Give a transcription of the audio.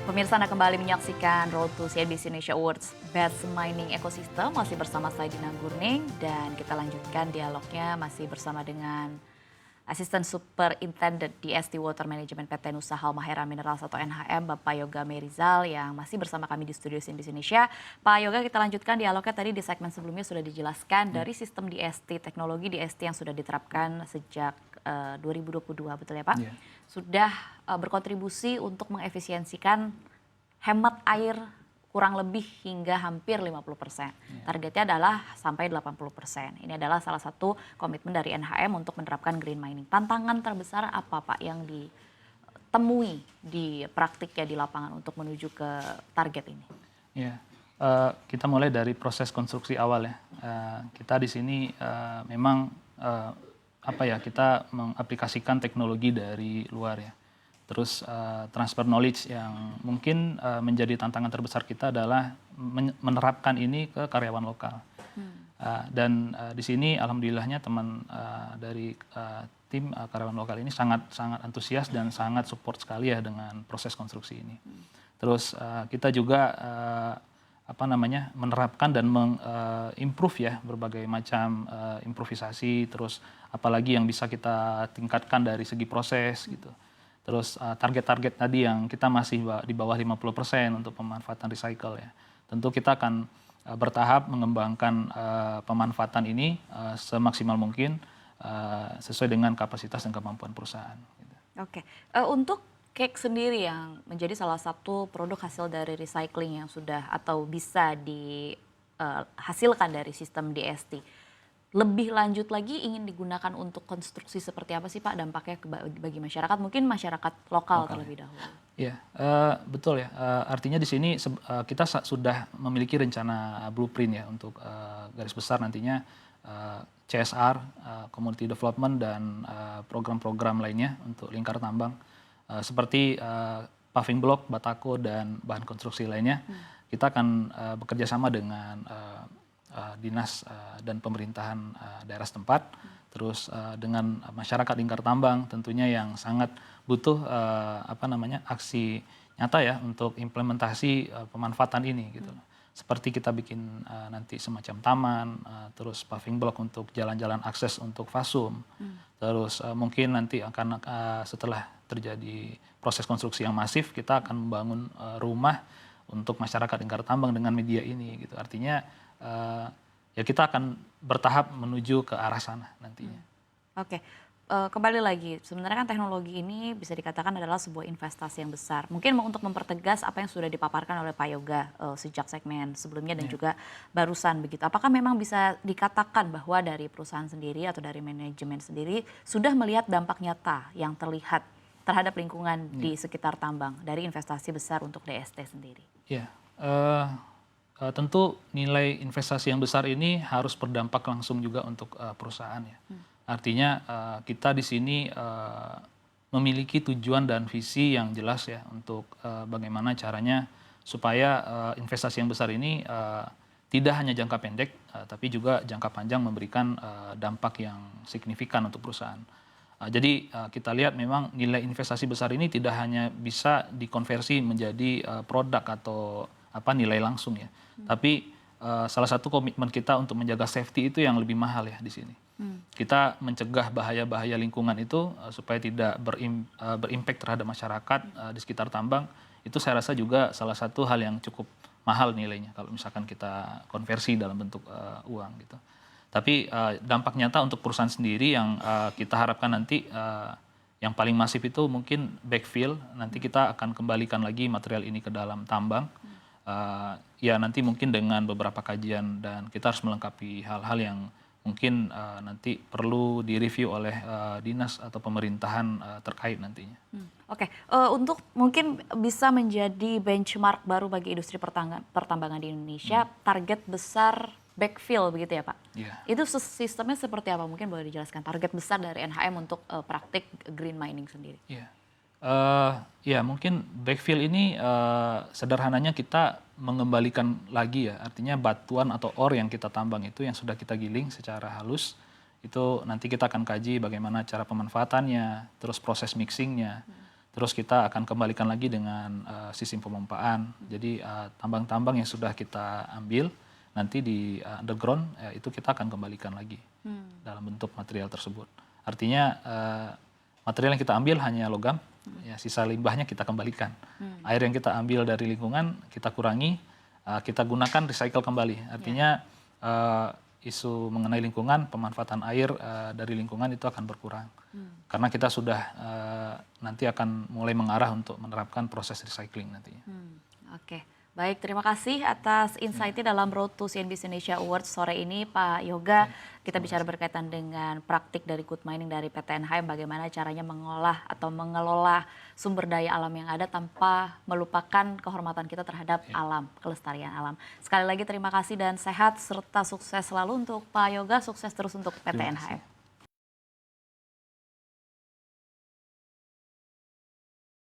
Pemirsa Anda kembali menyaksikan Road to CNBC Indonesia Awards Best Mining Ecosystem masih bersama saya Dina Gurning dan kita lanjutkan dialognya masih bersama dengan Asisten Superintendent DST Water Management PT Nusa Halmahera Minerals atau NHM Bapak Yoga Merizal yang masih bersama kami di studio CNBC Indonesia. Pak Yoga, kita lanjutkan dialognya tadi di segmen sebelumnya sudah dijelaskan dari sistem DST, teknologi DST yang sudah diterapkan sejak 2022, betul ya Pak? Sudah berkontribusi untuk mengefisiensikan hemat air kurang lebih hingga hampir 50%. Targetnya adalah sampai 80%. Ini adalah salah satu komitmen dari NHM untuk menerapkan green mining. Tantangan terbesar apa Pak yang ditemui di praktiknya di lapangan untuk menuju ke target ini? Ya, kita mulai dari proses konstruksi awal ya. Kita di sini memang kita mengaplikasikan teknologi dari luar ya. Terus transfer knowledge yang mungkin menjadi tantangan terbesar kita adalah menerapkan ini ke karyawan lokal. Dan di sini alhamdulillahnya teman dari tim karyawan lokal ini sangat antusias dan sangat support sekali ya dengan proses konstruksi ini. Terus kita juga menerapkan dan mengimprove ya berbagai macam improvisasi, terus apalagi yang bisa kita tingkatkan dari segi proses gitu. Terus target-target tadi yang kita masih di bawah 50% untuk pemanfaatan recycle ya. Tentu kita akan bertahap mengembangkan pemanfaatan ini semaksimal mungkin sesuai dengan kapasitas dan kemampuan perusahaan. Gitu. Oke, untuk cake sendiri yang menjadi salah satu produk hasil dari recycling yang sudah atau bisa dihasilkan dari sistem DST. Lebih lanjut lagi ingin digunakan untuk konstruksi seperti apa sih Pak dampaknya bagi masyarakat, mungkin masyarakat lokal terlebih dahulu. Iya, betul ya. Artinya di sini kita sudah memiliki rencana blueprint ya untuk garis besar nantinya CSR, community development dan program-program lainnya untuk lingkar tambang seperti paving block, batako dan bahan konstruksi lainnya. Kita akan bekerja sama dengan dinas dan pemerintahan daerah setempat, terus dengan masyarakat lingkar tambang tentunya yang sangat butuh aksi nyata ya untuk implementasi pemanfaatan ini gitu. Seperti kita bikin nanti semacam taman, terus paving block untuk jalan-jalan akses untuk fasum, terus mungkin nanti akan setelah terjadi proses konstruksi yang masif kita akan membangun rumah untuk masyarakat lingkar tambang dengan media ini gitu. Artinya ya kita akan bertahap menuju ke arah sana nantinya. Oke, kembali lagi sebenarnya kan teknologi ini bisa dikatakan adalah sebuah investasi yang besar. Mungkin untuk mempertegas apa yang sudah dipaparkan oleh Pak Yoga sejak segmen sebelumnya dan juga barusan begitu. Apakah memang bisa dikatakan bahwa dari perusahaan sendiri atau dari manajemen sendiri sudah melihat dampak nyata yang terlihat terhadap lingkungan di sekitar tambang dari investasi besar untuk DST sendiri? Ya. Tentu nilai investasi yang besar ini harus berdampak langsung juga untuk perusahaan ya. Artinya kita di sini memiliki tujuan dan visi yang jelas ya untuk bagaimana caranya supaya investasi yang besar ini tidak hanya jangka pendek tapi juga jangka panjang memberikan dampak yang signifikan untuk perusahaan. Jadi kita lihat memang nilai investasi besar ini tidak hanya bisa dikonversi menjadi produk atau nilai langsung ya. Tapi salah satu komitmen kita untuk menjaga safety itu yang lebih mahal ya di sini. Kita mencegah bahaya-bahaya lingkungan itu supaya tidak berimpact terhadap masyarakat di sekitar tambang. Itu saya rasa juga salah satu hal yang cukup mahal nilainya kalau misalkan kita konversi dalam bentuk uang gitu. Tapi dampak nyata untuk perusahaan sendiri yang kita harapkan nanti yang paling masif itu mungkin backfill. Nanti kita akan kembalikan lagi material ini ke dalam tambang. Ya nanti mungkin dengan beberapa kajian dan kita harus melengkapi hal-hal yang mungkin nanti perlu direview oleh dinas atau pemerintahan terkait nantinya. Oke, untuk mungkin bisa menjadi benchmark baru bagi industri pertambangan di Indonesia, target besar backfill begitu ya Pak? Yeah. Itu sistemnya seperti apa? Mungkin boleh dijelaskan target besar dari NHM untuk praktik green mining sendiri. Yeah. Ya mungkin backfill ini sederhananya kita mengembalikan lagi ya, artinya batuan atau ore yang kita tambang itu yang sudah kita giling secara halus, itu nanti kita akan kaji bagaimana cara pemanfaatannya, terus proses mixingnya, Terus kita akan kembalikan lagi dengan sistem pemompaan. Jadi tambang-tambang yang sudah kita ambil nanti di underground itu kita akan kembalikan lagi dalam bentuk material tersebut. Artinya material yang kita ambil hanya logam, ya sisa limbahnya kita kembalikan. Air yang kita ambil dari lingkungan kita kurangi, kita gunakan recycle kembali. Artinya isu mengenai lingkungan, pemanfaatan air dari lingkungan itu akan berkurang. Karena kita sudah nanti akan mulai mengarah untuk menerapkan proses recycling nantinya. Oke, baik, terima kasih atas insight-nya dalam Road to CNBC Indonesia Awards sore ini, Pak Yoga. Kita bicara berkaitan dengan praktik dari Good Mining dari PT NHM, bagaimana caranya mengolah atau mengelola sumber daya alam yang ada tanpa melupakan kehormatan kita terhadap alam, kelestarian alam. Sekali lagi terima kasih dan sehat serta sukses selalu untuk Pak Yoga, sukses terus untuk PT NHM.